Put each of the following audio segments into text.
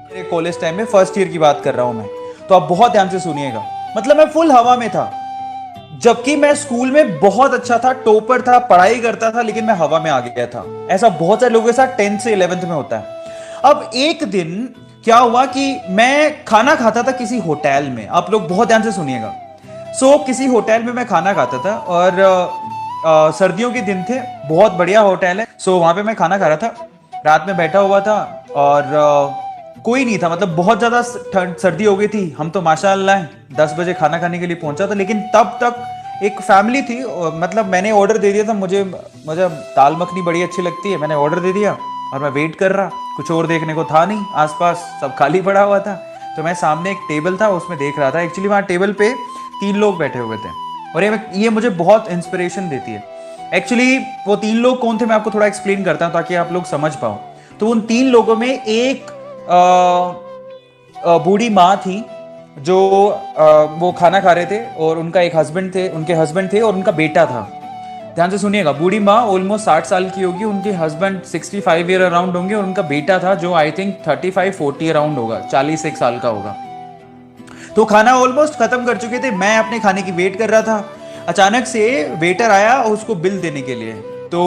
मेरे college time में first year की बात कर रहा हूं मैं, तो आप बहुत ध्यान से सुनिएगा। मतलब मैं फुल हवा में था, जबकि मैं स्कूल में बहुत अच्छा था, टॉपर था, पढ़ाई करता था, लेकिन मैं हवा में आ गया था। ऐसा बहुत सारे लोगों के साथ 10th से 11th में होता है। अब एक दिन क्या हुआ कि मैं खाना खाता था किसी होटल में। आप लोग बहुत ध्यान से सुनिएगा। किसी होटल में मैं खाना खाता था और सर्दियों के दिन थे, बहुत बढ़िया होटल है। वहां पे मैं खाना खा रहा था, रात में बैठा हुआ था और कोई नहीं था। मतलब बहुत ज्यादा सर्दी हो गई थी। हम तो माशाअल्लाह 10 बजे खाना खाने के लिए पहुंचा था, लेकिन तब तक एक फैमिली थी। मतलब मैंने ऑर्डर दे दिया था, मुझे मुझे दाल मखनी बड़ी अच्छी लगती है, मैंने ऑर्डर दे दिया और मैं वेट कर रहा। कुछ और देखने को था नहीं, आसपास सब खाली पड़ा हुआ था। तो मैं सामने एक टेबल था, उसमें देख रहा था। एक्चुअली वहाँ टेबल पे 3 लोग बैठे हुए थे और ये मुझे बहुत इंस्पिरेशन देती है। एक्चुअली वो 3 लोग कौन थे, मैं आपको थोड़ा एक्सप्लेन करता हूँ ताकि आप लोग समझ पाओ। तो उन 3 लोगों में एक बूढ़ी माँ थी जो वो खाना खा रहे थे और उनका एक हस्बैंड थे, उनके हस्बैंड थे और उनका बेटा था। ध्यान से सुनिएगा। बूढ़ी माँ ऑलमोस्ट 60 साल की होगी, उनके हस्बैंड 65 ईयर अराउंड होंगे और उनका बेटा था जो आई थिंक 35-40 अराउंड होगा, 41 साल का होगा। तो खाना ऑलमोस्ट खत्म कर चुके थे, मैं अपने खाने की वेट कर रहा था। अचानक से वेटर आया और उसको बिल देने के लिए। तो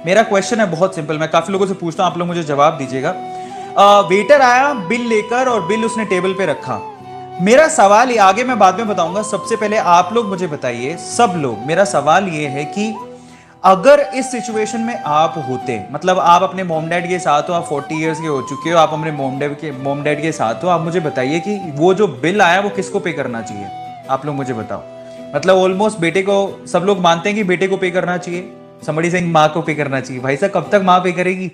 मेरा क्वेश्चन है बहुत सिंपल, मैं काफी लोगों से पूछता हूं, आप लोग मुझे जवाब दीजिएगा। वेटर आया बिल लेकर और बिल उसने टेबल पे रखा। मेरा सवाल ये, आगे मैं बाद में बताऊंगा, सबसे पहले आप लोग मुझे बताइए, सब लोग, मेरा सवाल ये है कि अगर इस सिचुएशन में आप होते, मतलब आप अपने मोम डैड के साथ हो, आप 40 इयर्स के हो चुके हो, आप अपने मोम डैड के साथ हो, आप मुझे बताइए कि वो जो बिल आया वो किसको पे करना चाहिए। आप लोग मुझे बताओ। मतलब ऑलमोस्ट बेटे को, सब लोग मानते हैं कि बेटे को पे करना चाहिए, समबडी सिंह माँ को पे करना चाहिए। भाई साहब कब तक माँ पे करेगी?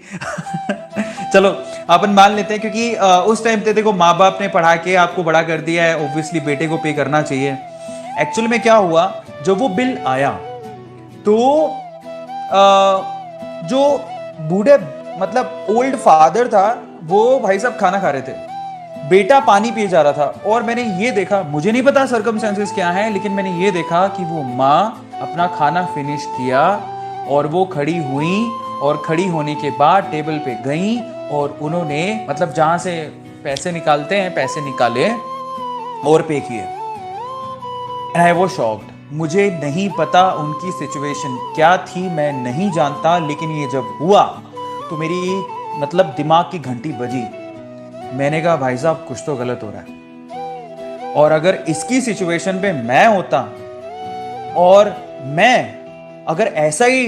चलो अपन मान लेते हैं, क्योंकि उस टाइम पे देखो माँ बाप ने पढ़ा के आपको बड़ा कर दिया है, ऑब्वियसली बेटे को पे करना चाहिए। एक्चुअली में क्या हुआ, जब वो बिल आया तो जो बूढ़े, मतलब ओल्ड फादर था, वो भाई साहब खाना खा रहे थे, बेटा पानी पिए जा रहा था। और मैंने ये देखा, मुझे नहीं पता सर्कमस्टेंसेस क्या है, लेकिन मैंने ये देखा कि वो माँ अपना खाना फिनिश किया और वो खड़ी हुई और खड़ी होने के बाद टेबल पे गई और उन्होंने, मतलब जहां से पैसे निकालते हैं, पैसे निकाले और पे किए। And I was shocked. मुझे नहीं पता उनकी सिचुएशन क्या थी, मैं नहीं जानता, लेकिन ये जब हुआ तो मेरी, मतलब दिमाग की घंटी बजी। मैंने कहा भाई साहब कुछ तो गलत हो रहा है। और अगर इसकी सिचुएशन पे मैं होता और मैं अगर ऐसा ही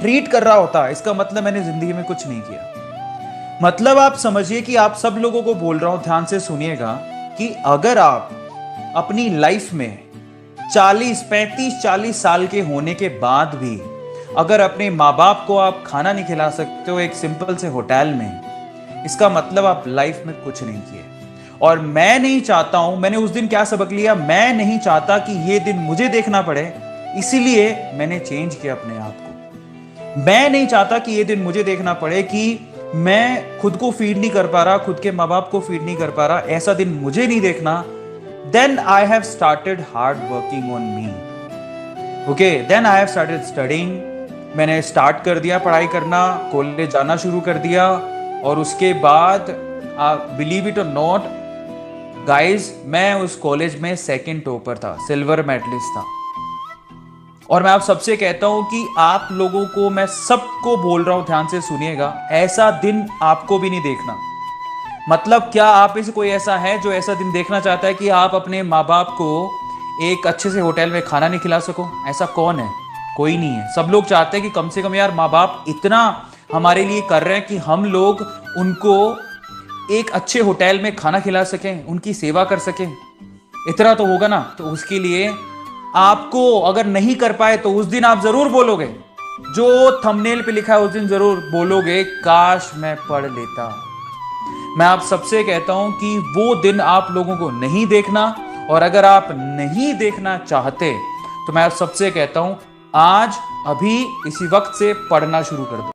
ट्रीट कर रहा होता, इसका मतलब मैंने जिंदगी में कुछ नहीं किया। मतलब आप समझिए कि आप सब लोगों को बोल रहा हूं, ध्यान से सुनिएगा, कि अगर आप अपनी लाइफ में 40 साल के होने के बाद भी अगर अपने माँ बाप को आप खाना नहीं खिला सकते हो एक सिंपल से होटल में, इसका मतलब आप लाइफ में कुछ नहीं किए। और मैं नहीं चाहता हूं, मैंने उस दिन क्या सबक लिया, मैं नहीं चाहता कि ये दिन मुझे देखना पड़े, इसीलिए मैंने चेंज किया अपने आप को। मैं नहीं चाहता कि ये दिन मुझे देखना पड़े कि मैं खुद को फीड नहीं कर पा रहा, खुद के माँ बाप को फीड नहीं कर पा रहा, ऐसा दिन मुझे नहीं देखना। Then I have started hard working on me. Okay, then I have started studying. मैंने स्टार्ट कर दिया पढ़ाई करना, कॉलेज जाना शुरू कर दिया। और उसके बाद बिलीव इट और नॉट गाइज, मैं उस कॉलेज में सेकंड टॉपर था, सिल्वर मेडलिस्ट था। और मैं आप सबसे कहता हूं कि आप लोगों को, मैं सबको बोल रहा हूं, ध्यान से सुनिएगा, ऐसा दिन आपको भी नहीं देखना। मतलब क्या आप में से कोई ऐसा है जो ऐसा दिन देखना चाहता है कि आप अपने माँ बाप को एक अच्छे से होटल में खाना नहीं खिला सको? ऐसा कौन है? कोई नहीं है। सब लोग चाहते हैं कि कम से कम यार माँ बाप इतना हमारे लिए कर रहे हैं कि हम लोग उनको एक अच्छे होटल में खाना खिला सकें, उनकी सेवा कर सकें। इतना तो होगा ना। तो उसके लिए आपको अगर नहीं कर पाए तो उस दिन आप जरूर बोलोगे, जो थंबनेल पे लिखा है उस दिन जरूर बोलोगे, काश मैं पढ़ लेता। मैं आप सबसे कहता हूं कि वो दिन आप लोगों को नहीं देखना। और अगर आप नहीं देखना चाहते तो मैं आप सबसे कहता हूं, आज अभी इसी वक्त से पढ़ना शुरू कर दो।